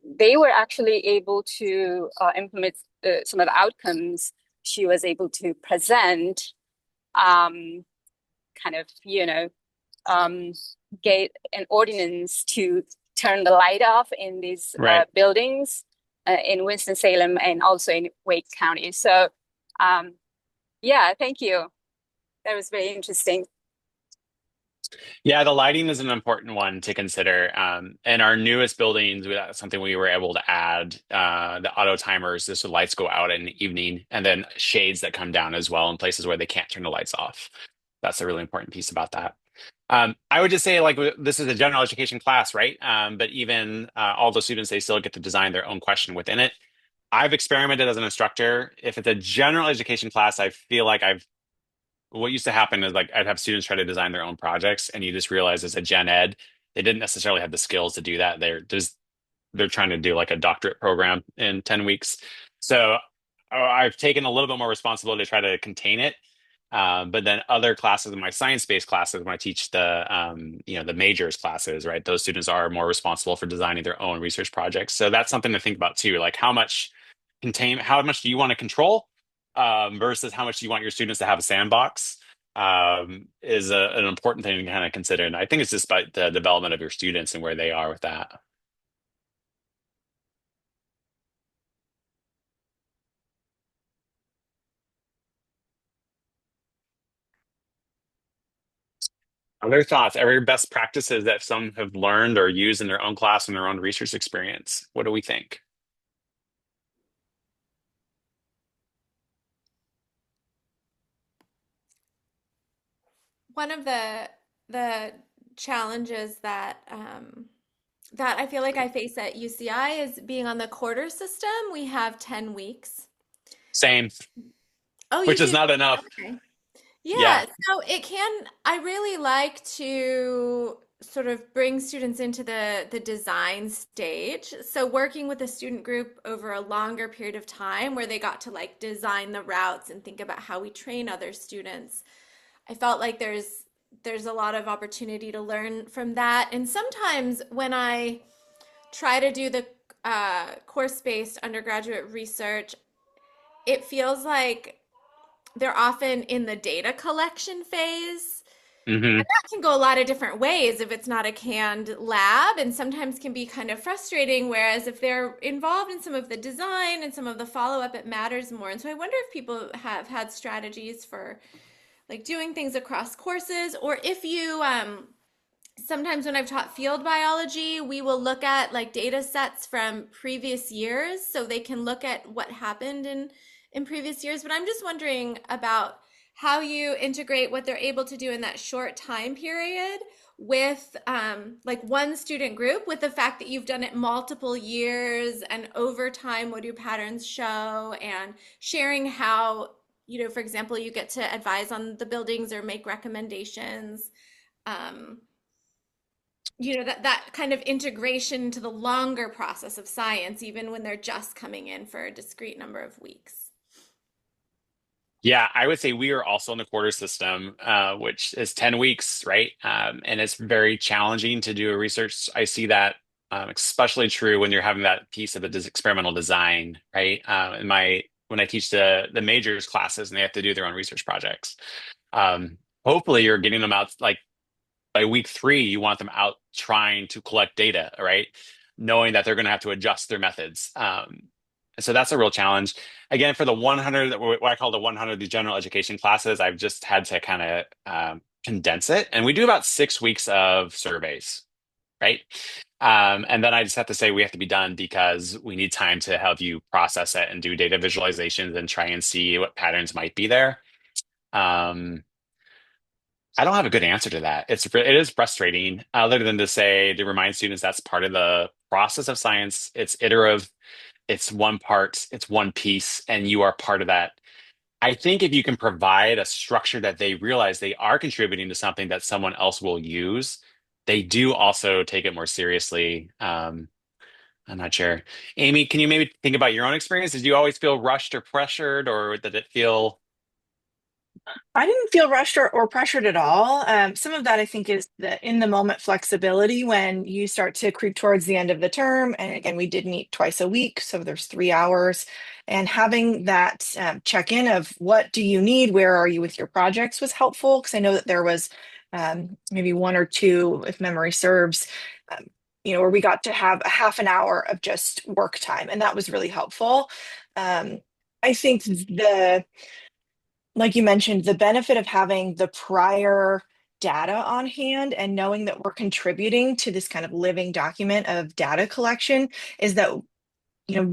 they were actually able to implement some of the outcomes she was able to present, kind of, get an ordinance to turn the light off in these Right. buildings in Winston-Salem and also in Wake County. So, yeah, thank you. That was very interesting. Yeah, the lighting is an important one to consider. In our newest buildings, that's something we were able to add, the auto timers, so the lights go out in the evening, and then shades that come down as well in places where they can't turn the lights off. That's a really important piece about that. I would just say, like, this is a general education class, right? But even all the students, they still get to design their own question within it. I've experimented as an instructor. If it's a general education class, I feel like what used to happen is, like, I'd have students try to design their own projects, and you just realize as a gen ed, they didn't necessarily have the skills to do that. They're trying to do like a doctorate program in 10 weeks. So I've taken a little bit more responsibility to try to contain it. But then other classes, in my science-based classes, when I teach the majors classes, right, those students are more responsible for designing their own research projects. So that's something to think about too. Like, how much do you want to control, versus how much do you want your students to have a sandbox, is an important thing to kind of consider. And I think it's just about the development of your students and where they are with that. Other thoughts, every best practices that some have learned or used in their own class and their own research experience. What do we think? One of the challenges that that I feel like I face at UCI is being on the quarter system. We have 10 weeks. Same, Oh, you which is do? not enough. Okay. Yeah. Yeah, so I really like to sort of bring students into the design stage. So working with a student group over a longer period of time where they got to like design the routes and think about how we train other students. I felt like there's a lot of opportunity to learn from that. And sometimes when I try to do the course-based undergraduate research, it feels like they're often in the data collection phase. Hmm. And that can go a lot of different ways if it's not a canned lab, and sometimes can be kind of frustrating. Whereas if they're involved in some of the design and some of the follow-up, it matters more. And so I wonder if people have had strategies like doing things across courses, or if you sometimes when I've taught field biology, we will look at like data sets from previous years so they can look at what happened in previous years. But I'm just wondering about how you integrate what they're able to do in that short time period with like one student group, with the fact that you've done it multiple years and over time, what do patterns show, and sharing how, you know, for example, you get to advise on the buildings or make recommendations. Um, you know, that kind of integration into the longer process of science, even when they're just coming in for a discrete number of weeks. Yeah, I would say we are also in the quarter system, which is 10 weeks, right? And it's very challenging to do a research. I see that especially true when you're having that piece of the experimental design, right? When I teach the majors classes and they have to do their own research projects. Hopefully you're getting them out like by week 3, you want them out trying to collect data, right? Knowing that they're going to have to adjust their methods. So that's a real challenge. Again, for the 100, what I call the 100, the general education classes, I've just had to kind of condense it. And we do about 6 weeks of surveys, right? And then I just have to say we have to be done because we need time to help you process it and do data visualizations and try and see what patterns might be there. Um, I don't have a good answer to that. It is frustrating, other than to say to remind students that's part of the process of science. It's iterative, it's one part, it's one piece, and you are part of that. I think if you can provide a structure that they realize they are contributing to something that someone else will use, they do also take it more seriously. I'm not sure. Amy, can you maybe think about your own experience? Did you always feel rushed or pressured, or did it feel? I didn't feel rushed or pressured at all. Some of that I think is the in the moment flexibility when you start to creep towards the end of the term. And again, we did meet twice a week, so there's 3 hours. And having that check in of what do you need, where are you with your projects was helpful, because I know that there was maybe one or two, if memory serves, um, where we got to have a half an hour of just work time, and that was really helpful. I think like you mentioned, the benefit of having the prior data on hand and knowing that we're contributing to this kind of living document of data collection is that,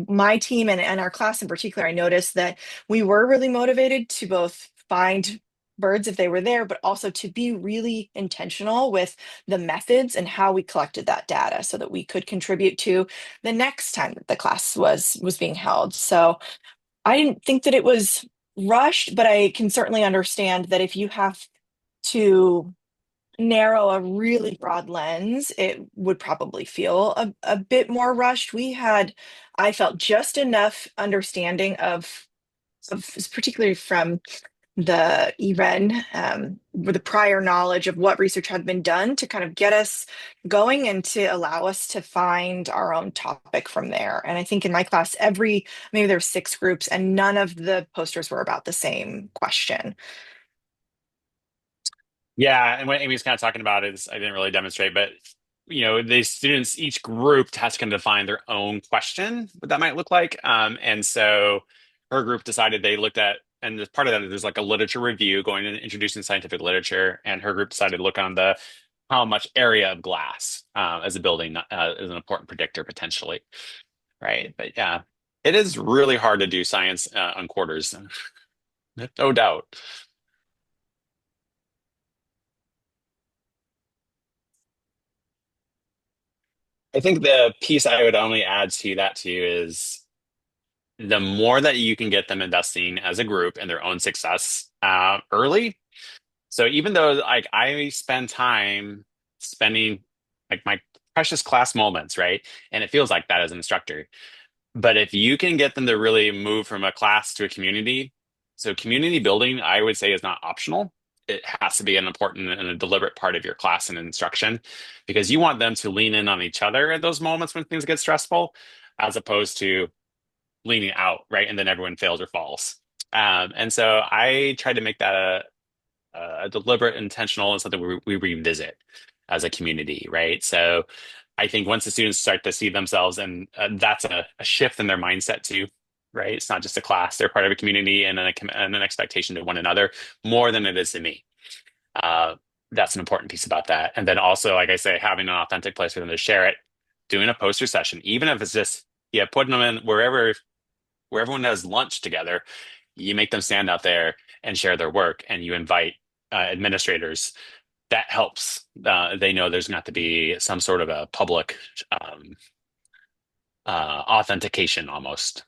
my team and our class in particular, I noticed that we were really motivated to both find birds if they were there, but also to be really intentional with the methods and how we collected that data so that we could contribute to the next time that the class was being held. So I didn't think that it was rushed, but I can certainly understand that if you have to narrow a really broad lens, it would probably feel a bit more rushed. I felt just enough understanding of particularly from the EREN, with the prior knowledge of what research had been done to kind of get us going and to allow us to find our own topic from there. And I think in my class, maybe there were 6 groups and none of the posters were about the same question. Yeah, and what Amy's kind of talking about is I didn't really demonstrate, but the students, each group has to kind of define their own question, what that might look like. And so her group decided they looked at, and as part of that, there's like a literature review going and introducing scientific literature. And her group decided to look on the how much area of glass as a building is an important predictor potentially, right? But yeah, it is really hard to do science on quarters, no doubt. I think the piece I would only add to that too is the more that you can get them investing as a group in their own success early. So even though like I spend time spending like my precious class moments, right? And it feels like that as an instructor. But if you can get them to really move from a class to a community, so community building, I would say, is not optional. It has to be an important and a deliberate part of your class and instruction because you want them to lean in on each other at those moments when things get stressful, as opposed to leaning out, right? And then everyone fails or falls. And so I try to make that a deliberate, intentional, and something we revisit as a community, right? So I think once the students start to see themselves, and that's a shift in their mindset too, right? It's not just a class. They're part of a community and an expectation to one another more than it is to me. That's an important piece about that. And then also, like I say, having an authentic place for them to share it, doing a poster session, even if it's just, yeah, putting them in where everyone has lunch together, you make them stand out there and share their work, and you invite administrators. That helps. They know there's going to have to be some sort of a public authentication almost.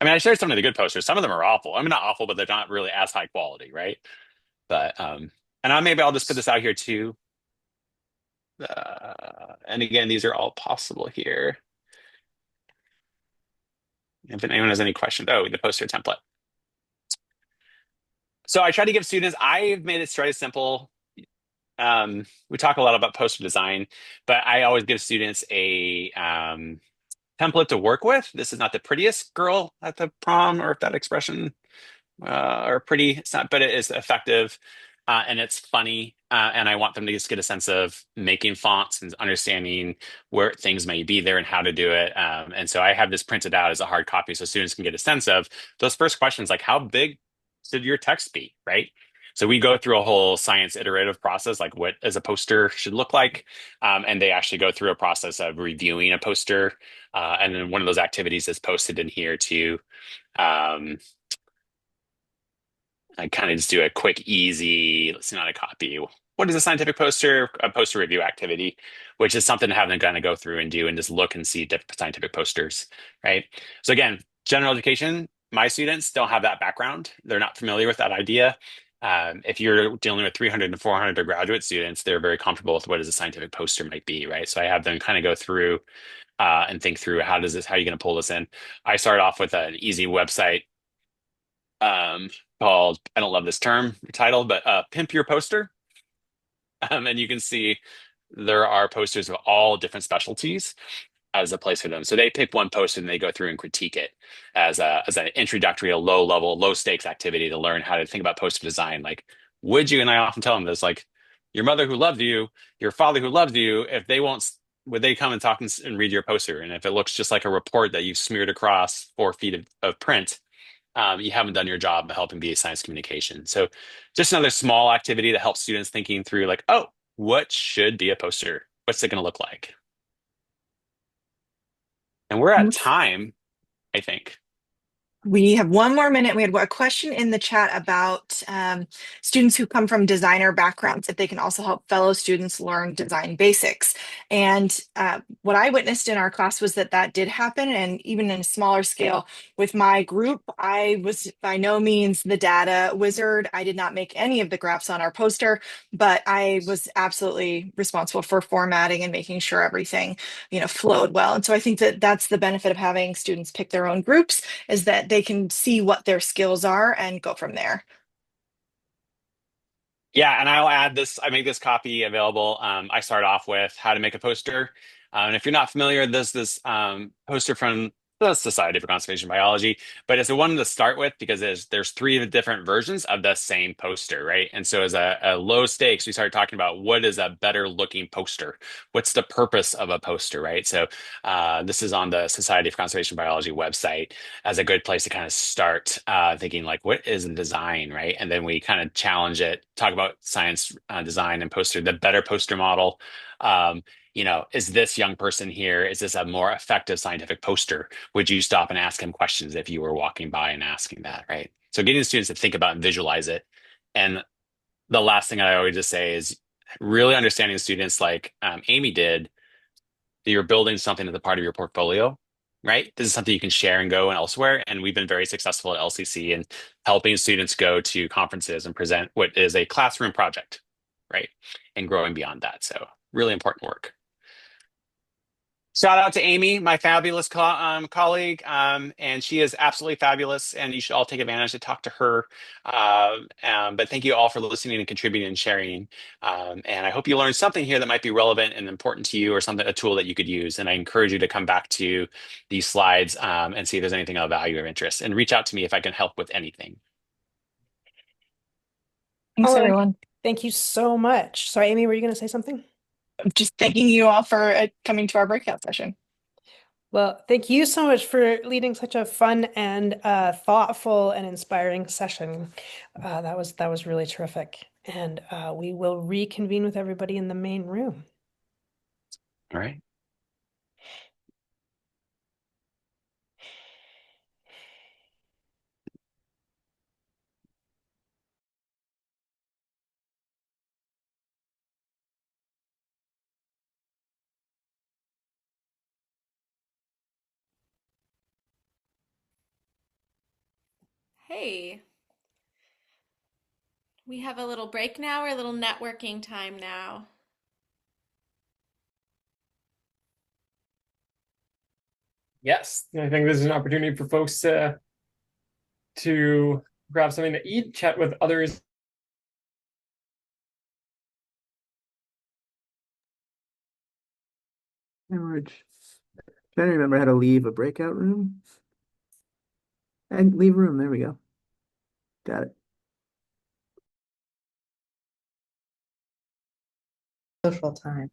I mean, I shared some of the good posters. Some of them are awful. I mean, not awful, but they're not really as high quality, right? But maybe I'll just put this out here too. And again, these are all possible here. If anyone has any questions, oh, the poster template. So I try to give students, I've made it very simple. We talk a lot about poster design, but I always give students a template to work with. This is not the prettiest girl at the prom, or if that expression or pretty, it's not, but it is effective and it's funny. And I want them to just get a sense of making fonts and understanding where things may be there and how to do it. And so I have this printed out as a hard copy so students can get a sense of those first questions, like how big should your text be, right? So we go through a whole science iterative process, like what as a poster should look like. And they actually go through a process of reviewing a poster. And then one of those activities is posted in here too. I kind of just do a quick, easy, let's see, not a copy. What is a scientific poster? A poster review activity, which is something to have them kind of go through and do and just look and see different scientific posters, right? So again, general education, my students don't have that background. They're not familiar with that idea. If you're dealing with 300 to 400 graduate students, they're very comfortable with what is a scientific poster might be, right? So I have them kind of go through and think through how are you going to pull this in? I start off with an easy website called, I don't love this term title, but Pimp Your Poster. And you can see there are posters of all different specialties as a place for them. So they pick one poster and they go through and critique it as an introductory, a low level, low stakes activity to learn how to think about poster design. Like, would you, and I often tell them this, like your mother who loved you, your father who loved you, if they won't, would they come and talk and read your poster? And if it looks just like a report that you've smeared across 4 feet of print, you haven't done your job of helping BA Science communication. So just another small activity to help students thinking through like, oh, what should be a poster? What's it going to look like? And we're at time, I think. We have one more minute. We had a question in the chat about students who come from designer backgrounds, if they can also help fellow students learn design basics. And what I witnessed in our class was that did happen. And even in a smaller scale with my group, I was by no means the data wizard. I did not make any of the graphs on our poster, but I was absolutely responsible for formatting and making sure everything, flowed well. And so I think that that's the benefit of having students pick their own groups, is that they can see what their skills are and go from there. Yeah, and I'll add this, I make this copy available. I start off with how to make a poster. And if you're not familiar, there's this poster from the Society for Conservation Biology, but it's the one to start with because there's 3 different versions of the same poster, right? And so as a low stakes, we started talking about what is a better looking poster? What's the purpose of a poster, right? So this is on the Society for Conservation Biology website as a good place to kind of start thinking like, what is in design, right? And then we kind of challenge it, talk about science design and poster, the better poster model. Is this young person here, is this a more effective scientific poster? Would you stop and ask him questions if you were walking by and asking that, right? So getting the students to think about and visualize it. And the last thing I always just say is really understanding students like Amy did, that you're building something as a part of your portfolio, right? This is something you can share and go and elsewhere. And we've been very successful at LCC in helping students go to conferences and present what is a classroom project, right? And growing beyond that. So really important work. Shout out to Amy, my fabulous colleague, and she is absolutely fabulous, and you should all take advantage to talk to her. But thank you all for listening and contributing and sharing. And I hope you learned something here that might be relevant and important to you, or a tool that you could use. And I encourage you to come back to these slides and see if there's anything of value or interest, and reach out to me if I can help with anything. Thanks, everyone. Thank you so much. Sorry, Amy, were you going to say something? I'm just thanking you all for coming to our breakout session. Well, thank you so much for leading such a fun and thoughtful and inspiring session. That was really terrific. And we will reconvene with everybody in the main room. All right. Hey, we have a little break now or a little networking time now. Yes, I think this is an opportunity for folks to grab something to eat, chat with others. George, trying to remember how to leave a breakout room. And leave room. There we go. Got it. Social time.